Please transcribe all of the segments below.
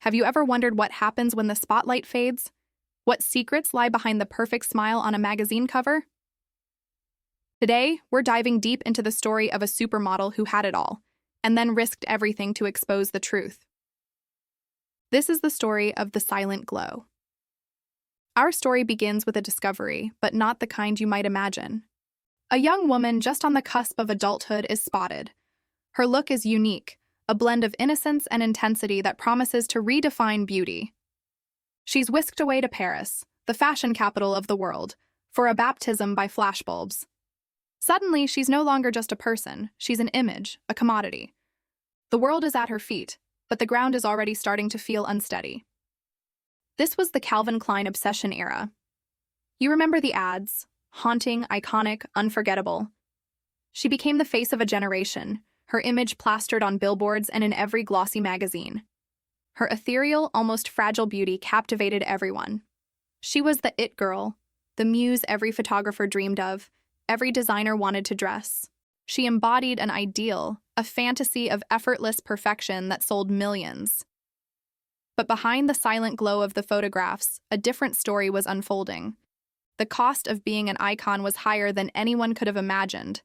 Have you ever wondered what happens when the spotlight fades? What secrets lie behind the perfect smile on a magazine cover? Today, we're diving deep into the story of a supermodel who had it all, and then risked everything to expose the truth. This is the story of the silent glow. Our story begins with a discovery, but not the kind you might imagine. A young woman just on the cusp of adulthood is spotted. Her look is unique, a blend of innocence and intensity that promises to redefine beauty. She's whisked away to Paris, the fashion capital of the world, for a baptism by flashbulbs. Suddenly, she's no longer just a person, she's an image, a commodity. The world is at her feet, but the ground is already starting to feel unsteady. This was the Calvin Klein obsession era. You remember the ads? Haunting, iconic, unforgettable. She became the face of a generation, her image plastered on billboards and in every glossy magazine. Her ethereal, almost fragile beauty captivated everyone. She was the it girl, the muse every photographer dreamed of, every designer wanted to dress. She embodied an ideal, a fantasy of effortless perfection that sold millions. But behind the silent glow of the photographs, a different story was unfolding. The cost of being an icon was higher than anyone could have imagined.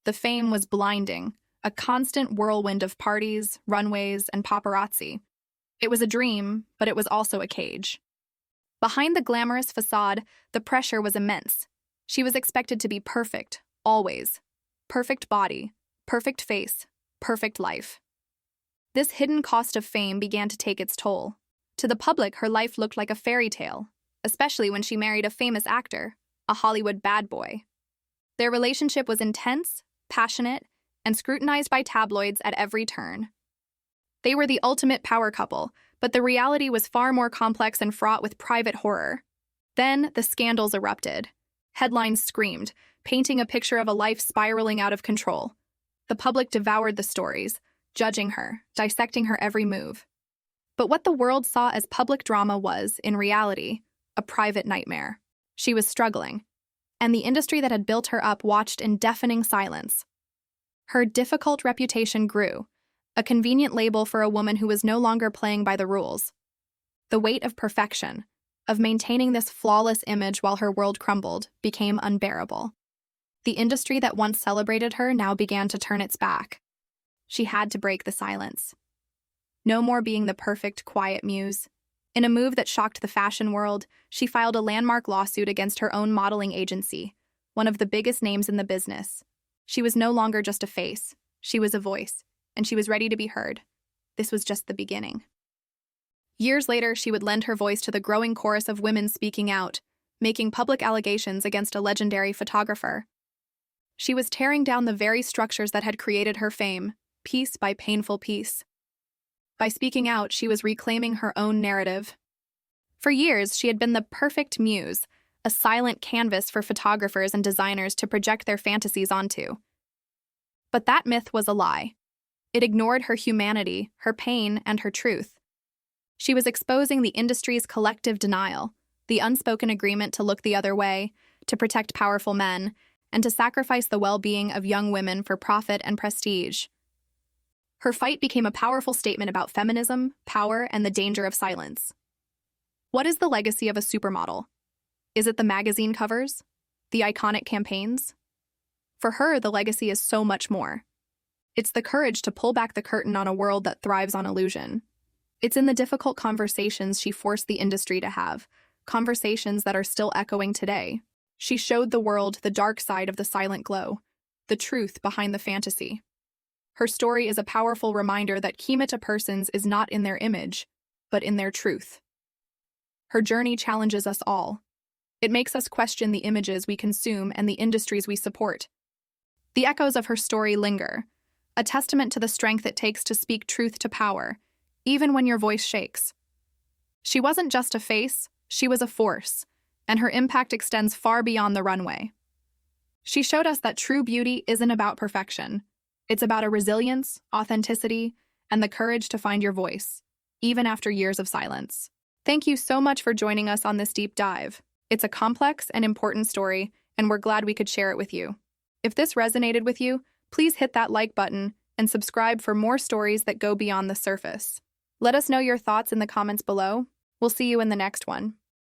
The fame was blinding, a constant whirlwind of parties, runways, and paparazzi. It was a dream, but it was also a cage. Behind the glamorous facade, the pressure was immense. She was expected to be perfect, always. Perfect body, perfect face, perfect life. This hidden cost of fame began to take its toll. To the public, her life looked like a fairy tale, especially when she married a famous actor, a Hollywood bad boy. Their relationship was intense, passionate, and scrutinized by tabloids at every turn. They were the ultimate power couple, but the reality was far more complex and fraught with private horror. Then, the scandals erupted. Headlines screamed, painting a picture of a life spiraling out of control. The public devoured the stories, judging her, dissecting her every move. But what the world saw as public drama was, in reality, a private nightmare. She was struggling, and the industry that had built her up watched in deafening silence. Her difficult reputation grew, a convenient label for a woman who was no longer playing by the rules. The weight of perfection, of maintaining this flawless image while her world crumbled, became unbearable. The industry that once celebrated her now began to turn its back. She had to break the silence. No more being the perfect, quiet muse. In a move that shocked the fashion world, she filed a landmark lawsuit against her own modeling agency, one of the biggest names in the business. She was no longer just a face, she was a voice, and she was ready to be heard. This was just the beginning. Years later, she would lend her voice to the growing chorus of women speaking out, making public allegations against a legendary photographer. She was tearing down the very structures that had created her fame, piece by painful piece. By speaking out, she was reclaiming her own narrative. For years, she had been the perfect muse, a silent canvas for photographers and designers to project their fantasies onto. But that myth was a lie. It ignored her humanity, her pain, and her truth. She was exposing the industry's collective denial, the unspoken agreement to look the other way, to protect powerful men, and to sacrifice the well-being of young women for profit and prestige. Her fight became a powerful statement about feminism, power, and the danger of silence. What is the legacy of a supermodel? Is it the magazine covers? The iconic campaigns? For her, the legacy is so much more. It's the courage to pull back the curtain on a world that thrives on illusion. It's in the difficult conversations she forced the industry to have, conversations that are still echoing today. She showed the world the dark side of the silent glow, the truth behind the fantasy. Her story is a powerful reminder that key to persons is not in their image, but in their truth. Her journey challenges us all. It makes us question the images we consume and the industries we support. The echoes of her story linger, a testament to the strength it takes to speak truth to power, even when your voice shakes. She wasn't just a face, she was a force, and her impact extends far beyond the runway. She showed us that true beauty isn't about perfection. It's about a resilience, authenticity, and the courage to find your voice, even after years of silence. Thank you so much for joining us on this deep dive. It's a complex and important story, and we're glad we could share it with you. If this resonated with you, please hit that like button and subscribe for more stories that go beyond the surface. Let us know your thoughts in the comments below. We'll see you in the next one.